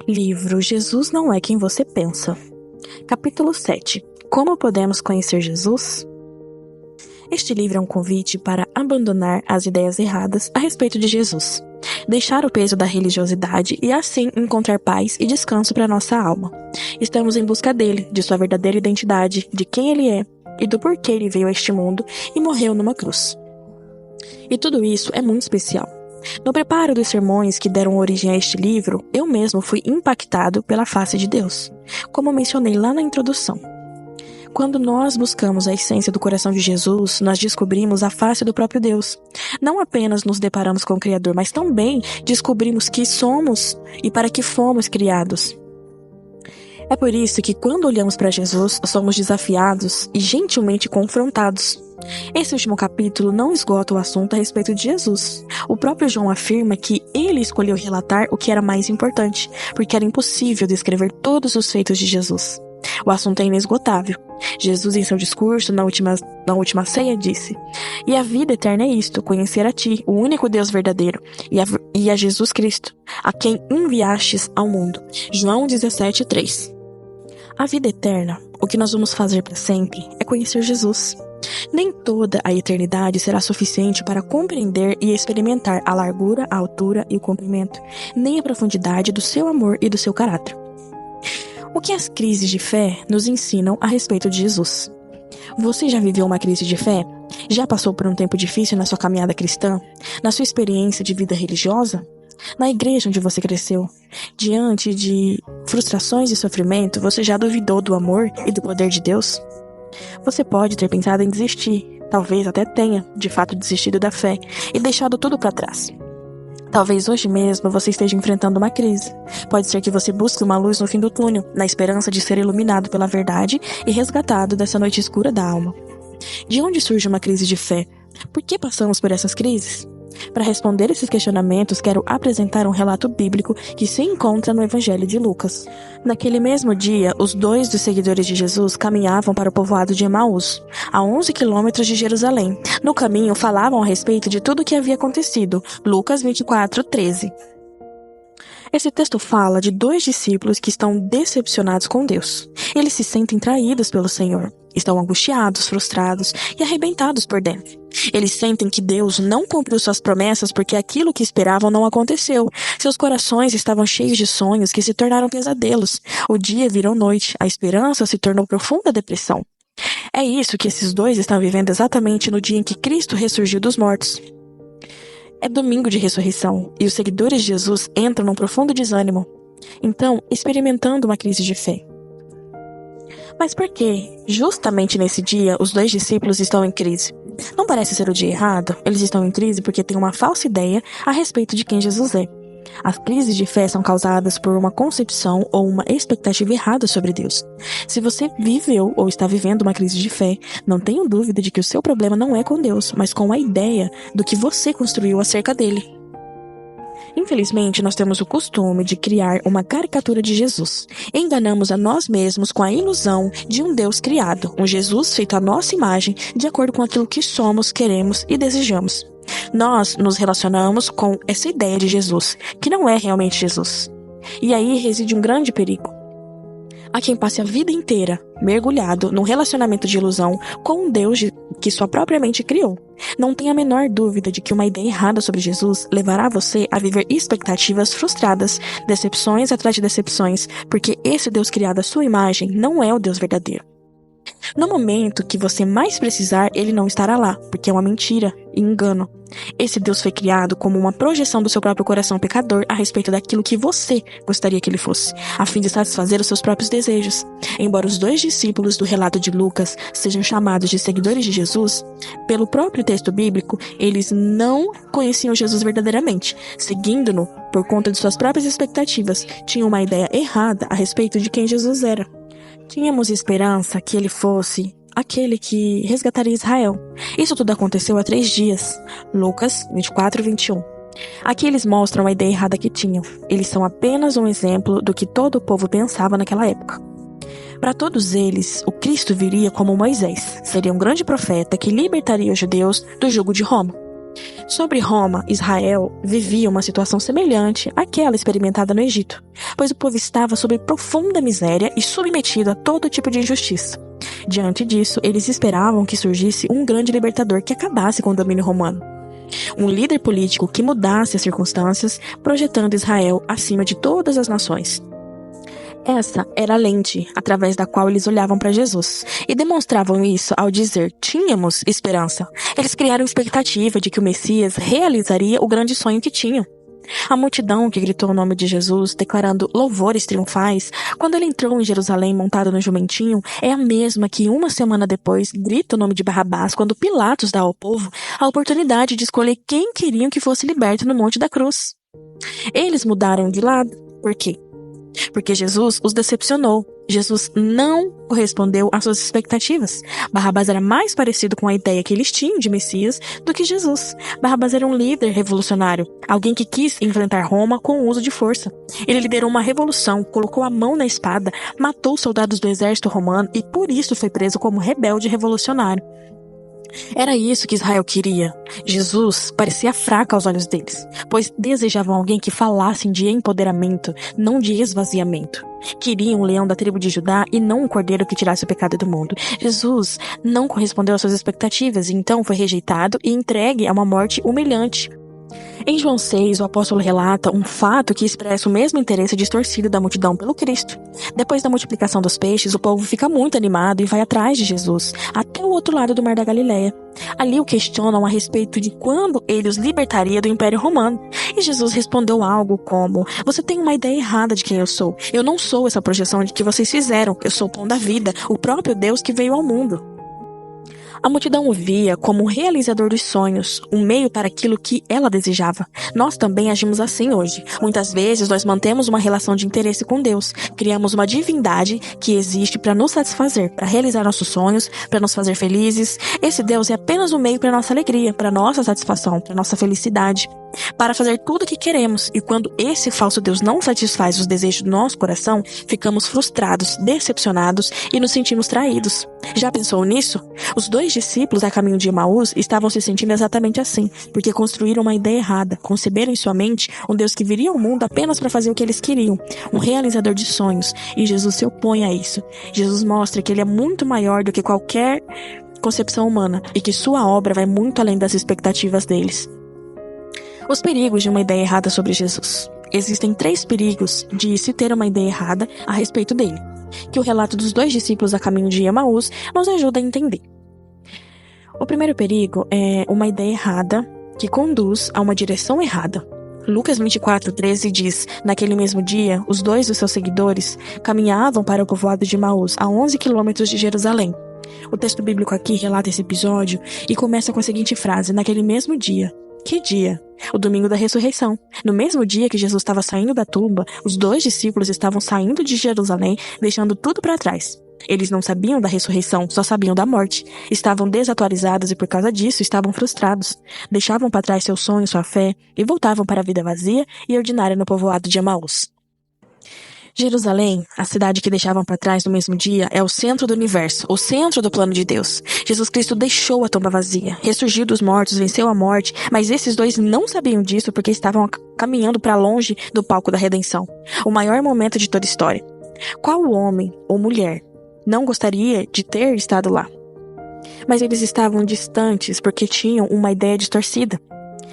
Livro Jesus Não É Quem Você Pensa. Capítulo 7. Como podemos conhecer Jesus? Este livro é um convite para abandonar as ideias erradas a respeito de Jesus, deixar o peso da religiosidade e assim encontrar paz e descanso para nossa alma. Estamos em busca dele, de sua verdadeira identidade, de quem ele é e do porquê ele veio a este mundo e morreu numa cruz. E tudo isso é muito especial. No preparo dos sermões que deram origem a este livro, eu mesmo fui impactado pela face de Deus, como mencionei lá na introdução. Quando nós buscamos a essência do coração de Jesus, nós descobrimos a face do próprio Deus. Não apenas nos deparamos com o Criador, mas também descobrimos que somos e para que fomos criados. É por isso que quando olhamos para Jesus, somos desafiados e gentilmente confrontados. Esse último capítulo não esgota o assunto a respeito de Jesus. O próprio João afirma que ele escolheu relatar o que era mais importante, porque era impossível descrever todos os feitos de Jesus. O assunto é inesgotável. Jesus, em seu discurso na última ceia, disse: "E a vida eterna é isto, conhecer a ti, o único Deus verdadeiro, e a Jesus Cristo, a quem enviastes ao mundo." João 17:3. A vida eterna, o que nós vamos fazer para sempre, é conhecer Jesus. Nem toda a eternidade será suficiente para compreender e experimentar a largura, a altura e o comprimento, nem a profundidade do seu amor e do seu caráter. O que as crises de fé nos ensinam a respeito de Jesus? Você já viveu uma crise de fé? Já passou por um tempo difícil na sua caminhada cristã? Na sua experiência de vida religiosa? Na igreja onde você cresceu? Diante de frustrações e sofrimento, você já duvidou do amor e do poder de Deus? Você pode ter pensado em desistir, talvez até tenha, de fato, desistido da fé e deixado tudo para trás. Talvez hoje mesmo você esteja enfrentando uma crise. Pode ser que você busque uma luz no fim do túnel, na esperança de ser iluminado pela verdade e resgatado dessa noite escura da alma. De onde surge uma crise de fé? Por que passamos por essas crises? Para responder esses questionamentos, quero apresentar um relato bíblico que se encontra no Evangelho de Lucas. Naquele mesmo dia, os 2 dos seguidores de Jesus caminhavam para o povoado de Emaús, a 11 quilômetros de Jerusalém. No caminho, falavam a respeito de tudo o que havia acontecido. Lucas 24:13. Esse texto fala de 2 discípulos que estão decepcionados com Deus. Eles se sentem traídos pelo Senhor. Estão angustiados, frustrados e arrebentados por dentro. Eles sentem que Deus não cumpriu suas promessas porque aquilo que esperavam não aconteceu. Seus corações estavam cheios de sonhos que se tornaram pesadelos. O dia virou noite, a esperança se tornou profunda depressão. É isso que esses 2 estão vivendo exatamente no dia em que Cristo ressurgiu dos mortos. É domingo de ressurreição e os seguidores de Jesus entram num profundo desânimo, então experimentando uma crise de fé. Mas por que, justamente nesse dia, os 2 discípulos estão em crise? Não parece ser o dia errado. Eles estão em crise porque têm uma falsa ideia a respeito de quem Jesus é. As crises de fé são causadas por uma concepção ou uma expectativa errada sobre Deus. Se você viveu ou está vivendo uma crise de fé, não tenho dúvida de que o seu problema não é com Deus, mas com a ideia do que você construiu acerca dele. Infelizmente, nós temos o costume de criar uma caricatura de Jesus. Enganamos a nós mesmos com a ilusão de um Deus criado, um Jesus feito à nossa imagem, de acordo com aquilo que somos, queremos e desejamos. Nós nos relacionamos com essa ideia de Jesus, que não é realmente Jesus. E aí reside um grande perigo. Há quem passe a vida inteira mergulhado num relacionamento de ilusão com um Deus que sua própria mente criou. Não tenha a menor dúvida de que uma ideia errada sobre Jesus levará você a viver expectativas frustradas, decepções atrás de decepções, porque esse Deus criado à sua imagem não é o Deus verdadeiro. No momento que você mais precisar, ele não estará lá, porque é uma mentira e engano. Esse Deus foi criado como uma projeção do seu próprio coração pecador a respeito daquilo que você gostaria que ele fosse, a fim de satisfazer os seus próprios desejos. Embora os 2 discípulos do relato de Lucas sejam chamados de seguidores de Jesus, pelo próprio texto bíblico, eles não conheciam Jesus verdadeiramente. Seguindo-no por conta de suas próprias expectativas, tinham uma ideia errada a respeito de quem Jesus era. Tínhamos esperança que ele fosse aquele que resgataria Israel. Isso tudo aconteceu há 3 dias. Lucas 24:21. Aqui eles mostram a ideia errada que tinham. Eles são apenas um exemplo do que todo o povo pensava naquela época. Para todos eles, o Cristo viria como Moisés. Seria um grande profeta que libertaria os judeus do jugo de Roma. Sobre Roma, Israel vivia uma situação semelhante àquela experimentada no Egito, pois o povo estava sob profunda miséria e submetido a todo tipo de injustiça. Diante disso, eles esperavam que surgisse um grande libertador que acabasse com o domínio romano. Um líder político que mudasse as circunstâncias, projetando Israel acima de todas as nações. Essa era a lente através da qual eles olhavam para Jesus e demonstravam isso ao dizer: tínhamos esperança. Eles criaram expectativa de que o Messias realizaria o grande sonho que tinham. A multidão que gritou o nome de Jesus, declarando louvores triunfais, quando ele entrou em Jerusalém montado no jumentinho, é a mesma que uma semana depois grita o nome de Barrabás quando Pilatos dá ao povo a oportunidade de escolher quem queriam que fosse liberto no Monte da Cruz. Eles mudaram de lado. Por quê? Porque Jesus os decepcionou. Jesus não correspondeu às suas expectativas. Barrabás era mais parecido com a ideia que eles tinham de Messias do que Jesus. Barrabás era um líder revolucionário, alguém que quis enfrentar Roma com o uso de força. Ele liderou uma revolução, colocou a mão na espada, matou soldados do exército romano e por isso foi preso como rebelde revolucionário. Era isso que Israel queria. Jesus parecia fraco aos olhos deles, pois desejavam alguém que falasse de empoderamento, não de esvaziamento. Queriam um leão da tribo de Judá e não um cordeiro que tirasse o pecado do mundo. Jesus não correspondeu às suas expectativas e então foi rejeitado e entregue a uma morte humilhante. Em João 6, o apóstolo relata um fato que expressa o mesmo interesse distorcido da multidão pelo Cristo. Depois da multiplicação dos peixes, o povo fica muito animado e vai atrás de Jesus, até o outro lado do Mar da Galileia. Ali o questionam a respeito de quando ele os libertaria do Império Romano. E Jesus respondeu algo como: você tem uma ideia errada de quem eu sou. Eu não sou essa projeção de que vocês fizeram. Eu sou o pão da vida, o próprio Deus que veio ao mundo. A multidão o via como o realizador dos sonhos, um meio para aquilo que ela desejava. Nós também agimos assim hoje. Muitas vezes nós mantemos uma relação de interesse com Deus. Criamos uma divindade que existe para nos satisfazer, para realizar nossos sonhos, para nos fazer felizes. Esse Deus é apenas um meio para nossa alegria, para nossa satisfação, para nossa felicidade, para fazer tudo o que queremos. E quando esse falso Deus não satisfaz os desejos do nosso coração, ficamos frustrados, decepcionados e nos sentimos traídos. Já pensou nisso? Os 2 discípulos a caminho de Emaús estavam se sentindo exatamente assim, porque construíram uma ideia errada, conceberam em sua mente um Deus que viria ao mundo apenas para fazer o que eles queriam, um realizador de sonhos, e Jesus se opõe a isso. Jesus mostra que ele é muito maior do que qualquer concepção humana e que sua obra vai muito além das expectativas deles. Os perigos de uma ideia errada sobre Jesus. Existem 3 perigos de se ter uma ideia errada a respeito dele, que o relato dos 2 discípulos a caminho de Emaús nos ajuda a entender. O primeiro perigo é uma ideia errada que conduz a uma direção errada. Lucas 24:13 diz: naquele mesmo dia, os 2 dos seus seguidores caminhavam para o povoado de Emaús, a 11 quilômetros de Jerusalém. O texto bíblico aqui relata esse episódio e começa com a seguinte frase: naquele mesmo dia. Que dia? O domingo da ressurreição. No mesmo dia que Jesus estava saindo da tumba, os 2 discípulos estavam saindo de Jerusalém, deixando tudo para trás. Eles não sabiam da ressurreição, só sabiam da morte. Estavam desatualizados e por causa disso estavam frustrados. Deixavam para trás seu sonho, sua fé e voltavam para a vida vazia e ordinária no povoado de Emaús. Jerusalém, a cidade que deixavam para trás no mesmo dia, é o centro do universo, o centro do plano de Deus. Jesus Cristo deixou a tumba vazia, ressurgiu dos mortos, venceu a morte, mas esses 2 não sabiam disso porque estavam caminhando para longe do palco da redenção, o maior momento de toda a história. Qual homem ou mulher não gostaria de ter estado lá? Mas eles estavam distantes porque tinham uma ideia distorcida.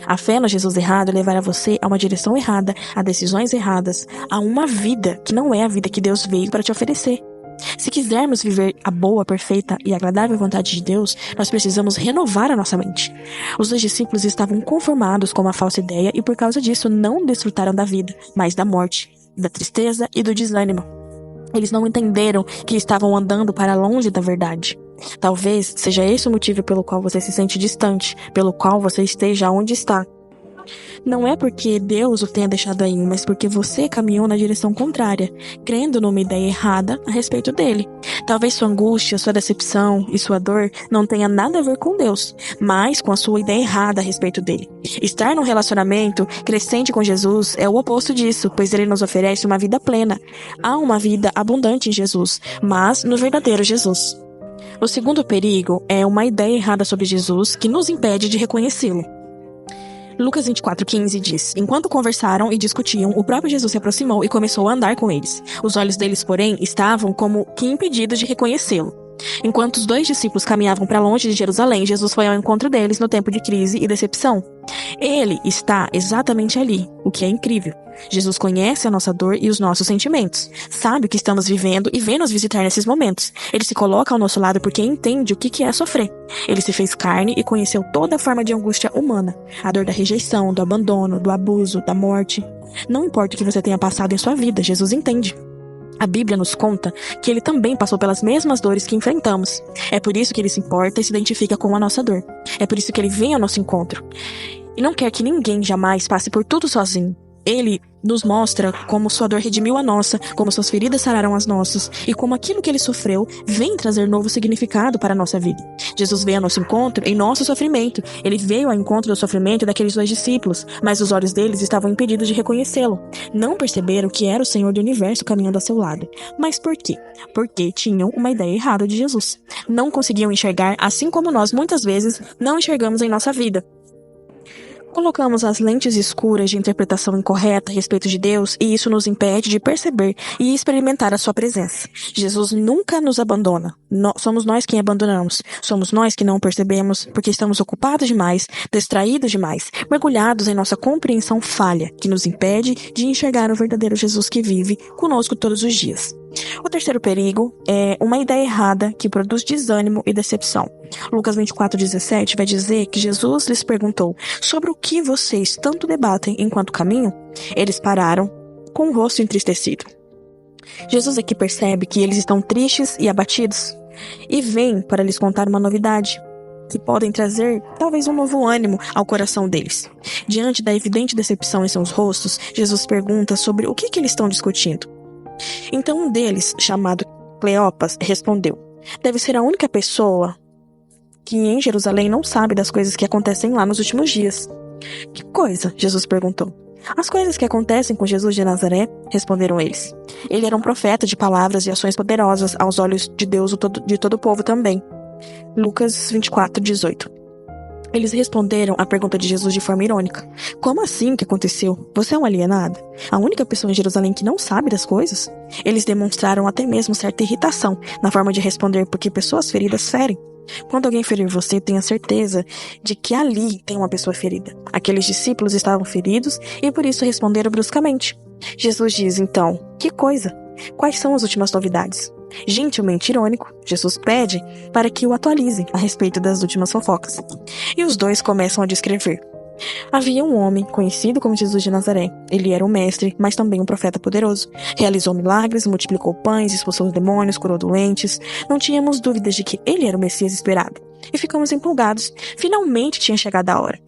A fé no Jesus errado levará você a uma direção errada, a decisões erradas, a uma vida que não é a vida que Deus veio para te oferecer. Se quisermos viver a boa, perfeita e agradável vontade de Deus, nós precisamos renovar a nossa mente. Os 2 discípulos estavam conformados com uma falsa ideia e por causa disso não desfrutaram da vida, mas da morte, da tristeza e do desânimo. Eles não entenderam que estavam andando para longe da verdade. Talvez seja esse o motivo pelo qual você se sente distante, pelo qual você esteja onde está. Não é porque Deus o tenha deixado aí, mas porque você caminhou na direção contrária, crendo numa ideia errada a respeito dele. Talvez sua angústia, sua decepção e sua dor não tenha nada a ver com Deus, mas com a sua ideia errada a respeito dele. Estar num relacionamento crescente com Jesus é o oposto disso, pois ele nos oferece uma vida plena. Há uma vida abundante em Jesus, mas no verdadeiro Jesus. O segundo perigo é uma ideia errada sobre Jesus que nos impede de reconhecê-lo. Lucas 24:15 diz: Enquanto conversaram e discutiam, o próprio Jesus se aproximou e começou a andar com eles. Os olhos deles, porém, estavam como que impedidos de reconhecê-lo. Enquanto os 2 discípulos caminhavam para longe de Jerusalém, Jesus foi ao encontro deles no tempo de crise e decepção. Ele está exatamente ali, o que é incrível. Jesus conhece a nossa dor e os nossos sentimentos. Sabe o que estamos vivendo e vem nos visitar nesses momentos. Ele se coloca ao nosso lado porque entende o que é sofrer. Ele se fez carne e conheceu toda a forma de angústia humana. A dor da rejeição, do abandono, do abuso, da morte. Não importa o que você tenha passado em sua vida, Jesus entende. A Bíblia nos conta que ele também passou pelas mesmas dores que enfrentamos. É por isso que ele se importa e se identifica com a nossa dor. É por isso que ele vem ao nosso encontro. E não quer que ninguém jamais passe por tudo sozinho. Ele nos mostra como sua dor redimiu a nossa, como suas feridas sararam as nossas, e como aquilo que ele sofreu vem trazer novo significado para a nossa vida. Jesus veio ao nosso encontro em nosso sofrimento. Ele veio ao encontro do sofrimento daqueles 2 discípulos, mas os olhos deles estavam impedidos de reconhecê-lo. Não perceberam que era o Senhor do Universo caminhando ao seu lado. Mas por quê? Porque tinham uma ideia errada de Jesus. Não conseguiam enxergar, assim como nós muitas vezes não enxergamos em nossa vida. Colocamos as lentes escuras de interpretação incorreta a respeito de Deus e isso nos impede de perceber e experimentar a sua presença. Jesus nunca nos abandona. Somos nós quem abandonamos. Somos nós que não percebemos porque estamos ocupados demais, distraídos demais, mergulhados em nossa compreensão falha, que nos impede de enxergar o verdadeiro Jesus que vive conosco todos os dias. O terceiro perigo é uma ideia errada que produz desânimo e decepção. Lucas 24:17 vai dizer que Jesus lhes perguntou: sobre o que vocês tanto debatem enquanto caminham? Eles pararam com o rosto entristecido. Jesus aqui percebe que eles estão tristes e abatidos e vem para lhes contar uma novidade que podem trazer talvez um novo ânimo ao coração deles. Diante da evidente decepção em seus rostos, Jesus pergunta sobre o que eles estão discutindo. Então um deles, chamado Cleopas, respondeu: deve ser a única pessoa que em Jerusalém não sabe das coisas que acontecem lá nos últimos dias. Que coisa? Jesus perguntou. As coisas que acontecem com Jesus de Nazaré, responderam eles. Ele era um profeta de palavras e ações poderosas aos olhos de Deus de todo o povo também. Lucas 24:18. Eles responderam à pergunta de Jesus de forma irônica. Como assim que aconteceu? Você é um alienado? A única pessoa em Jerusalém que não sabe das coisas? Eles demonstraram até mesmo certa irritação na forma de responder porque pessoas feridas ferem. Quando alguém ferir você, tenha certeza de que ali tem uma pessoa ferida. Aqueles discípulos estavam feridos e por isso responderam bruscamente. Jesus diz então: que coisa? Quais são as últimas novidades? Gentilmente irônico, Jesus pede para que o atualizem a respeito das últimas fofocas. E os 2 começam a descrever. Havia um homem conhecido como Jesus de Nazaré. Ele era um mestre, mas também um profeta poderoso. Realizou milagres, multiplicou pães, expulsou os demônios, curou doentes. Não tínhamos dúvidas de que ele era o Messias esperado. E ficamos empolgados. Finalmente tinha chegado a hora.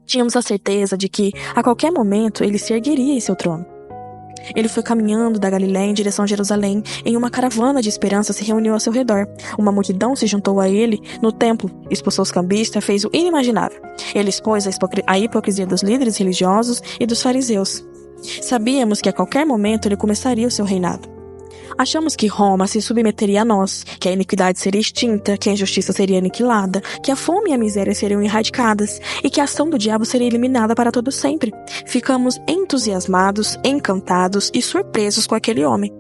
Tínhamos a certeza de que, a qualquer momento, ele se ergueria em seu trono. Ele foi caminhando da Galiléia em direção a Jerusalém. Em uma caravana de esperança se reuniu ao seu redor. Uma multidão se juntou a ele no templo, expulsou os cambistas, fez o inimaginável. Ele expôs a hipocrisia dos líderes religiosos e dos fariseus. Sabíamos que a qualquer momento ele começaria o seu reinado. Achamos que Roma se submeteria a nós, que a iniquidade seria extinta, que a injustiça seria aniquilada, que a fome e a miséria seriam erradicadas e que a ação do diabo seria eliminada para todo sempre. Ficamos entusiasmados, encantados e surpresos com aquele homem.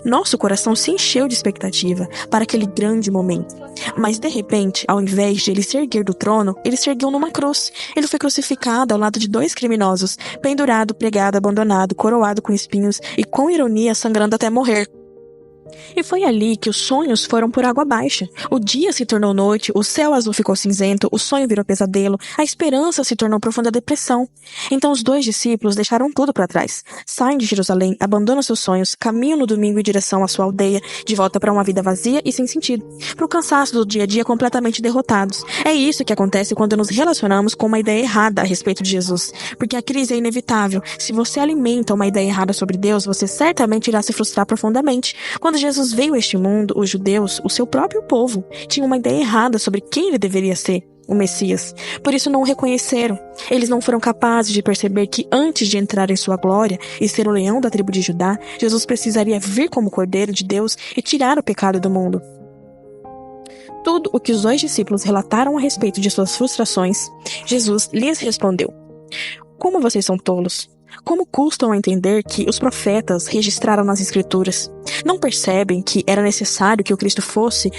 Nosso coração se encheu de expectativa para aquele grande momento. Mas de repente, ao invés de ele se erguer do trono, ele se ergueu numa cruz. Ele foi crucificado ao lado de 2 criminosos, pendurado, pregado, abandonado, coroado com espinhos e com ironia sangrando até morrer. E foi ali que os sonhos foram por água abaixo. O dia se tornou noite, o céu azul ficou cinzento, o sonho virou pesadelo, a esperança se tornou profunda depressão. Então os 2 discípulos deixaram tudo para trás. Saem de Jerusalém, abandonam seus sonhos, caminham no domingo em direção à sua aldeia, de volta para uma vida vazia e sem sentido, para o cansaço do dia a dia completamente derrotados. É isso que acontece quando nos relacionamos com uma ideia errada a respeito de Jesus, porque a crise é inevitável. Se você alimenta uma ideia errada sobre Deus, você certamente irá se frustrar profundamente. Quando Jesus veio a este mundo, os judeus, o seu próprio povo, tinham uma ideia errada sobre quem ele deveria ser, o Messias. Por isso não o reconheceram. Eles não foram capazes de perceber que antes de entrar em sua glória e ser o leão da tribo de Judá, Jesus precisaria vir como Cordeiro de Deus e tirar o pecado do mundo. Tudo o que os 2 discípulos relataram a respeito de suas frustrações, Jesus lhes respondeu. Como vocês são tolos! Como custam a entender que os profetas registraram nas Escrituras? Não percebem que era necessário que o Cristo fosse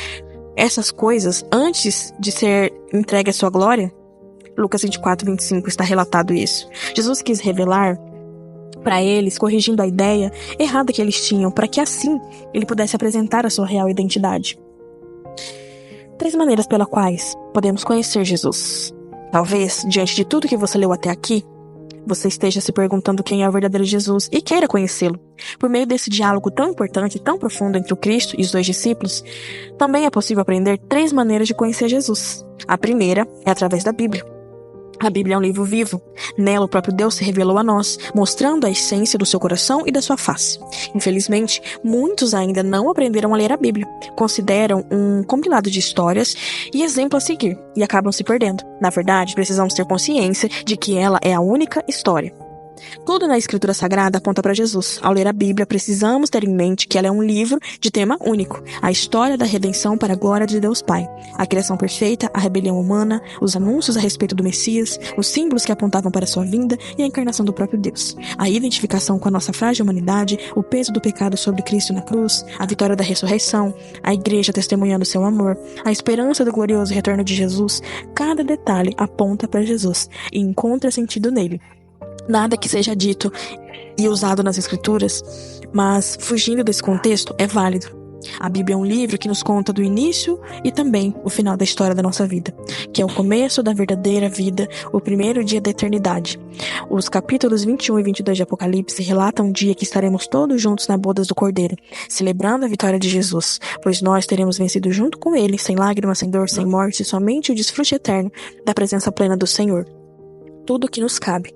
essas coisas antes de ser entregue à sua glória? Lucas 24, 25 está relatado isso. Jesus quis revelar para eles, corrigindo a ideia errada que eles tinham, para que assim ele pudesse apresentar a sua real identidade. 3 maneiras pelas quais podemos conhecer Jesus. Talvez, diante de tudo que você leu até aqui, você esteja se perguntando quem é o verdadeiro Jesus e queira conhecê-lo. Por meio desse diálogo tão importante e tão profundo entre o Cristo e os 2 discípulos, também é possível aprender 3 maneiras de conhecer Jesus. A primeira é através da Bíblia. A Bíblia é um livro vivo. Nela, o próprio Deus se revelou a nós, mostrando a essência do seu coração e da sua face. Infelizmente, muitos ainda não aprenderam a ler a Bíblia. Consideram um compilado de histórias e exemplo a seguir, e acabam se perdendo. Na verdade, precisamos ter consciência de que ela é a única história. Tudo na Escritura Sagrada aponta para Jesus. Ao ler a Bíblia, precisamos ter em mente que ela é um livro de tema único. A história da redenção para a glória de Deus Pai. A criação perfeita, a rebelião humana, os anúncios a respeito do Messias, os símbolos que apontavam para sua vinda e a encarnação do próprio Deus. A identificação com a nossa frágil humanidade, o peso do pecado sobre Cristo na cruz, a vitória da ressurreição, a igreja testemunhando seu amor, a esperança do glorioso retorno de Jesus. Cada detalhe aponta para Jesus e encontra sentido nele. Nada que seja dito e usado nas Escrituras, mas fugindo desse contexto, é válido. A Bíblia é um livro que nos conta do início e também o final da história da nossa vida, que é o começo da verdadeira vida, o primeiro dia da eternidade. Os capítulos 21 e 22 de Apocalipse relatam um dia que estaremos todos juntos na bodas do Cordeiro, celebrando a vitória de Jesus, pois nós teremos vencido junto com ele, sem lágrimas, sem dor, sem morte, somente o desfrute eterno da presença plena do Senhor. Tudo o que nos cabe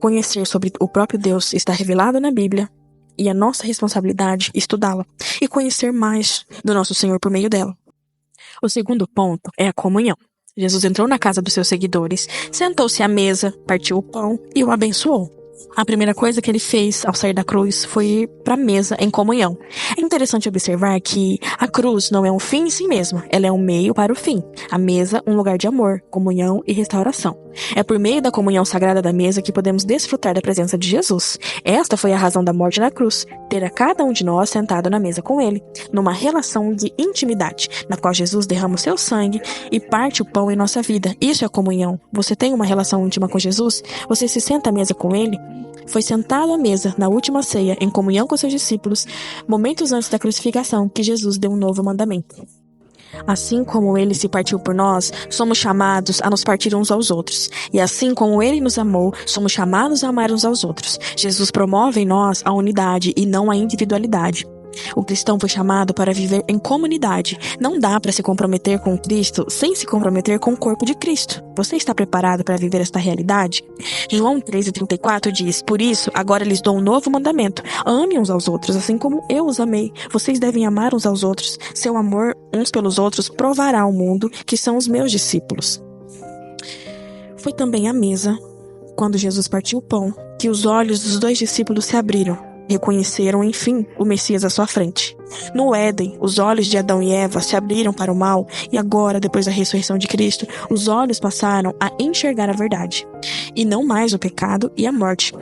conhecer sobre o próprio Deus está revelado na Bíblia e é nossa responsabilidade estudá-la e conhecer mais do nosso Senhor por meio dela. O segundo ponto é a comunhão. Jesus entrou na casa dos seus seguidores, sentou-se à mesa, partiu o pão e o abençoou. A primeira coisa que ele fez ao sair da cruz foi ir para a mesa em comunhão. É interessante observar que a cruz não é um fim em si mesma, ela é um meio para o fim. A mesa, um lugar de amor, comunhão e restauração. É por meio da comunhão sagrada da mesa que podemos desfrutar da presença de Jesus. Esta foi a razão da morte na cruz, ter a cada um de nós sentado na mesa com ele, numa relação de intimidade, na qual Jesus derrama o seu sangue e parte o pão em nossa vida. Isso é a comunhão. Você tem uma relação íntima com Jesus? Você se senta à mesa com ele? Foi sentado à mesa na última ceia, em comunhão com seus discípulos, momentos antes da crucificação, que Jesus deu um novo mandamento. Assim como ele se partiu por nós, somos chamados a nos partir uns aos outros. E assim como ele nos amou, somos chamados a amar uns aos outros. Jesus promove em nós a unidade e não a individualidade. O cristão foi chamado para viver em comunidade. Não dá para se comprometer com Cristo sem se comprometer com o corpo de Cristo. Você está preparado para viver esta realidade? João 13:34 diz: Por isso, agora lhes dou um novo mandamento. Ame uns aos outros, assim como eu os amei. Vocês devem amar uns aos outros. Seu amor uns pelos outros provará ao mundo que são os meus discípulos. Foi também à mesa, quando Jesus partiu o pão, que os olhos dos 2 discípulos se abriram. Reconheceram, enfim, o Messias à sua frente. No Éden, os olhos de Adão e Eva se abriram para o mal e agora, depois da ressurreição de Cristo, os olhos passaram a enxergar a verdade, e não mais o pecado e a morte.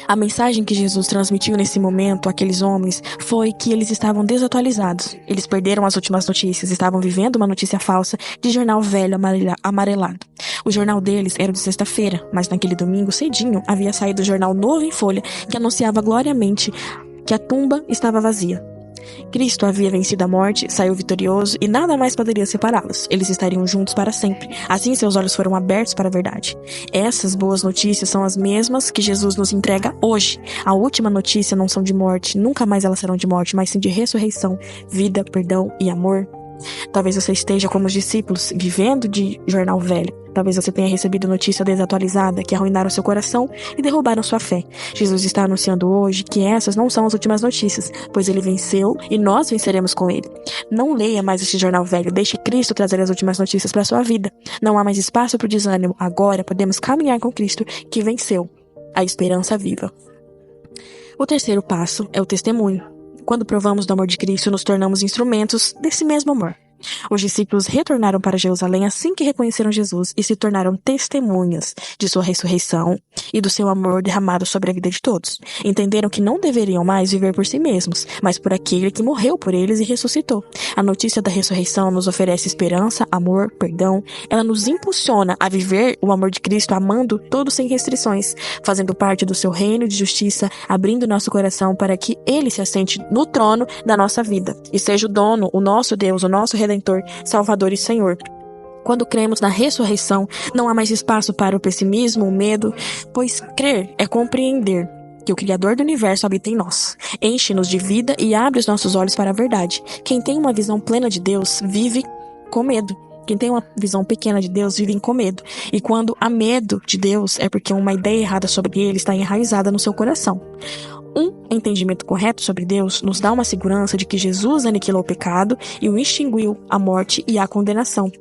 A mensagem que Jesus transmitiu nesse momento àqueles homens foi que eles estavam desatualizados. Eles perderam as últimas notícias, estavam vivendo uma notícia falsa de jornal velho amarelado. O jornal deles era de sexta-feira, mas naquele domingo cedinho havia saído o jornal novo em folha que anunciava gloriamente que a tumba estava vazia. Cristo havia vencido a morte, saiu vitorioso e nada mais poderia separá-los. Eles estariam juntos para sempre. Assim seus olhos foram abertos para a verdade. Essas boas notícias são as mesmas que Jesus nos entrega hoje. A última notícia não são de morte, nunca mais elas serão de morte, mas sim de ressurreição, vida, perdão e amor. Talvez você esteja como os discípulos, vivendo de jornal velho. Talvez você tenha recebido notícia desatualizada que arruinaram seu coração e derrubaram sua fé. Jesus está anunciando hoje que essas não são as últimas notícias, pois ele venceu e nós venceremos com ele. Não leia mais esse jornal velho, deixe Cristo trazer as últimas notícias para a sua vida. Não há mais espaço para o desânimo. Agora podemos caminhar com Cristo que venceu. A esperança viva. O terceiro passo é o testemunho. Quando provamos do amor de Cristo, nos tornamos instrumentos desse mesmo amor. Os discípulos retornaram para Jerusalém assim que reconheceram Jesus e se tornaram testemunhas de sua ressurreição e do seu amor derramado sobre a vida de todos. Entenderam que não deveriam mais viver por si mesmos, mas por aquele que morreu por eles e ressuscitou. A notícia da ressurreição nos oferece esperança, amor, perdão. Ela nos impulsiona a viver o amor de Cristo, amando todos sem restrições, fazendo parte do seu reino de justiça, abrindo nosso coração para que ele se assente no trono da nossa vida e seja o dono, o nosso Deus, o nosso Redentor, Salvador e Senhor. Quando cremos na ressurreição, não há mais espaço para o pessimismo, o medo, pois crer é compreender que o Criador do Universo habita em nós, enche-nos de vida e abre os nossos olhos para a verdade. Quem tem uma visão plena de Deus vive com medo. Quem tem uma visão pequena de Deus vive com medo. E quando há medo de Deus, é porque uma ideia errada sobre ele está enraizada no seu coração. Um entendimento correto sobre Deus nos dá uma segurança de que Jesus aniquilou o pecado e o extinguiu a morte e a condenação.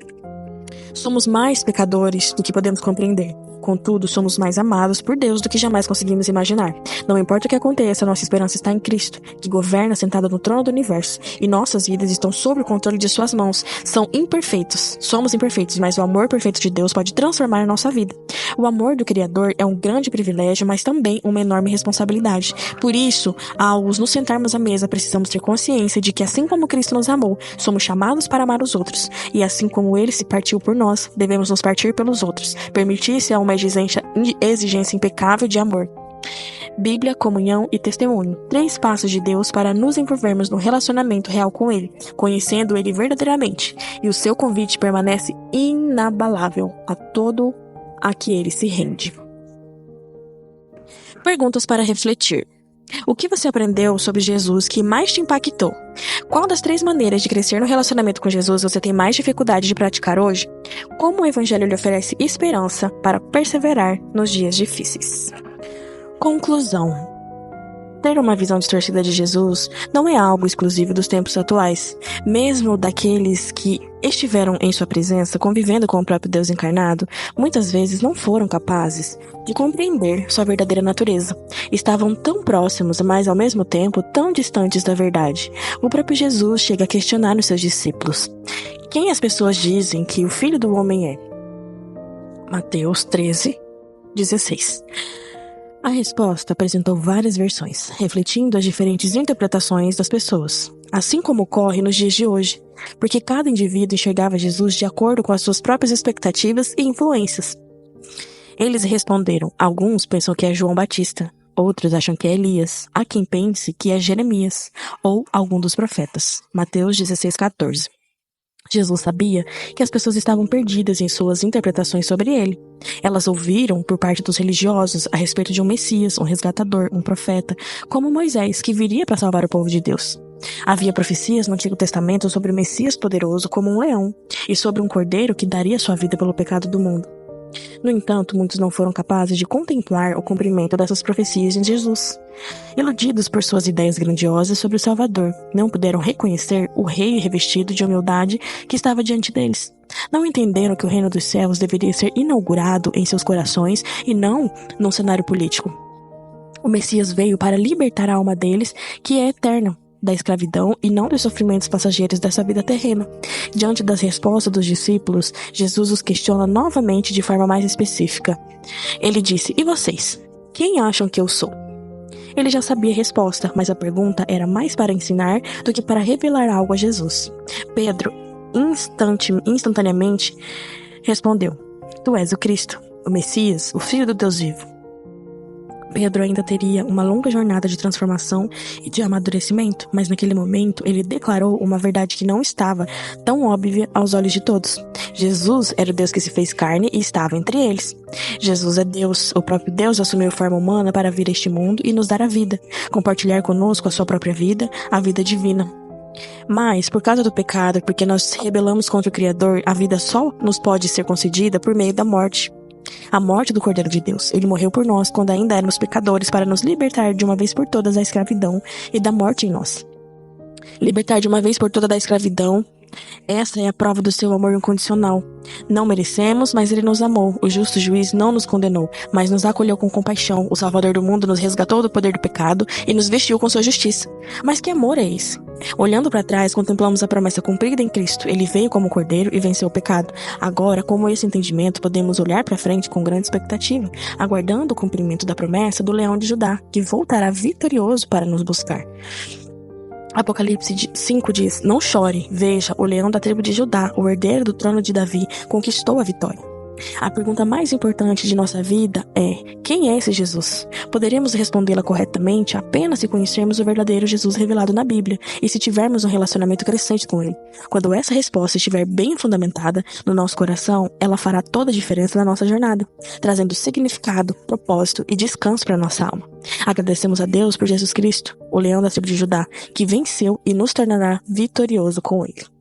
Somos mais pecadores do que podemos compreender. Contudo, somos mais amados por Deus do que jamais conseguimos imaginar. Não importa o que aconteça, nossa esperança está em Cristo, que governa sentado no trono do universo, e nossas vidas estão sob o controle de suas mãos. São imperfeitos, somos imperfeitos, mas o amor perfeito de Deus pode transformar a nossa vida. O amor do Criador é um grande privilégio, mas também uma enorme responsabilidade. Por isso, ao nos sentarmos à mesa, precisamos ter consciência de que assim como Cristo nos amou, somos chamados para amar os outros, e assim como Ele se partiu por nós, devemos nos partir pelos outros, permitir-se a uma exigência impecável de amor. Bíblia, comunhão e testemunho. 3 passos de Deus para nos envolvermos no relacionamento real com Ele, conhecendo Ele verdadeiramente. E o seu convite permanece inabalável a todo a que Ele se rende. Perguntas para refletir. O que você aprendeu sobre Jesus que mais te impactou? Qual das 3 maneiras de crescer no relacionamento com Jesus você tem mais dificuldade de praticar hoje? Como o Evangelho lhe oferece esperança para perseverar nos dias difíceis? Conclusão. Ter uma visão distorcida de Jesus não é algo exclusivo dos tempos atuais. Mesmo daqueles que estiveram em sua presença, convivendo com o próprio Deus encarnado, muitas vezes não foram capazes de compreender sua verdadeira natureza. Estavam tão próximos, mas ao mesmo tempo tão distantes da verdade. O próprio Jesus chega a questionar os seus discípulos: quem as pessoas dizem que o Filho do Homem é? Mateus 13:16. A resposta apresentou várias versões, refletindo as diferentes interpretações das pessoas, assim como ocorre nos dias de hoje, porque cada indivíduo enxergava Jesus de acordo com as suas próprias expectativas e influências. Eles responderam: alguns pensam que é João Batista, outros acham que é Elias, há quem pense que é Jeremias ou algum dos profetas. Mateus 16:14. Jesus sabia que as pessoas estavam perdidas em suas interpretações sobre ele. Elas ouviram, por parte dos religiosos, a respeito de um Messias, um resgatador, um profeta, como Moisés, que viria para salvar o povo de Deus. Havia profecias no Antigo Testamento sobre o Messias poderoso como um leão e sobre um cordeiro que daria sua vida pelo pecado do mundo. No entanto, muitos não foram capazes de contemplar o cumprimento dessas profecias em Jesus. Iludidos por suas ideias grandiosas sobre o Salvador, não puderam reconhecer o rei revestido de humildade que estava diante deles. Não entenderam que o reino dos céus deveria ser inaugurado em seus corações e não num cenário político. O Messias veio para libertar a alma deles, que é eterna, da escravidão e não dos sofrimentos passageiros dessa vida terrena. Diante das respostas dos discípulos, Jesus os questiona novamente de forma mais específica. Ele disse: e vocês? Quem acham que eu sou? Ele já sabia a resposta, mas a pergunta era mais para ensinar do que para revelar algo a Jesus. Pedro, instantaneamente, respondeu: tu és o Cristo, o Messias, o Filho do Deus vivo. Pedro ainda teria uma longa jornada de transformação e de amadurecimento, mas naquele momento ele declarou uma verdade que não estava tão óbvia aos olhos de todos. Jesus era o Deus que se fez carne e estava entre eles. Jesus é Deus, o próprio Deus assumiu forma humana para vir a este mundo e nos dar a vida, compartilhar conosco a sua própria vida, a vida divina. Mas, por causa do pecado, porque nós rebelamos contra o Criador, a vida só nos pode ser concedida por meio da morte. A morte do Cordeiro de Deus. Ele morreu por nós quando ainda éramos pecadores para nos libertar de uma vez por todas da escravidão e da morte em nós. Libertar de uma vez por todas da escravidão, essa é a prova do seu amor incondicional. Não merecemos, mas ele nos amou. O justo juiz não nos condenou, mas nos acolheu com compaixão. O Salvador do mundo nos resgatou do poder do pecado e nos vestiu com sua justiça. Mas que amor é esse? Olhando para trás, contemplamos a promessa cumprida em Cristo. Ele veio como cordeiro e venceu o pecado. Agora, com esse entendimento, podemos olhar para frente com grande expectativa, aguardando o cumprimento da promessa do leão de Judá, que voltará vitorioso para nos buscar. Apocalipse 5 diz: Não chore, veja, o leão da tribo de Judá, o herdeiro do trono de Davi, conquistou a vitória. A pergunta mais importante de nossa vida é: quem é esse Jesus? Poderíamos respondê-la corretamente apenas se conhecermos o verdadeiro Jesus revelado na Bíblia e se tivermos um relacionamento crescente com ele. Quando essa resposta estiver bem fundamentada no nosso coração, ela fará toda a diferença na nossa jornada, trazendo significado, propósito e descanso para nossa alma. Agradecemos a Deus por Jesus Cristo, o leão da tribo de Judá, que venceu e nos tornará vitorioso com ele.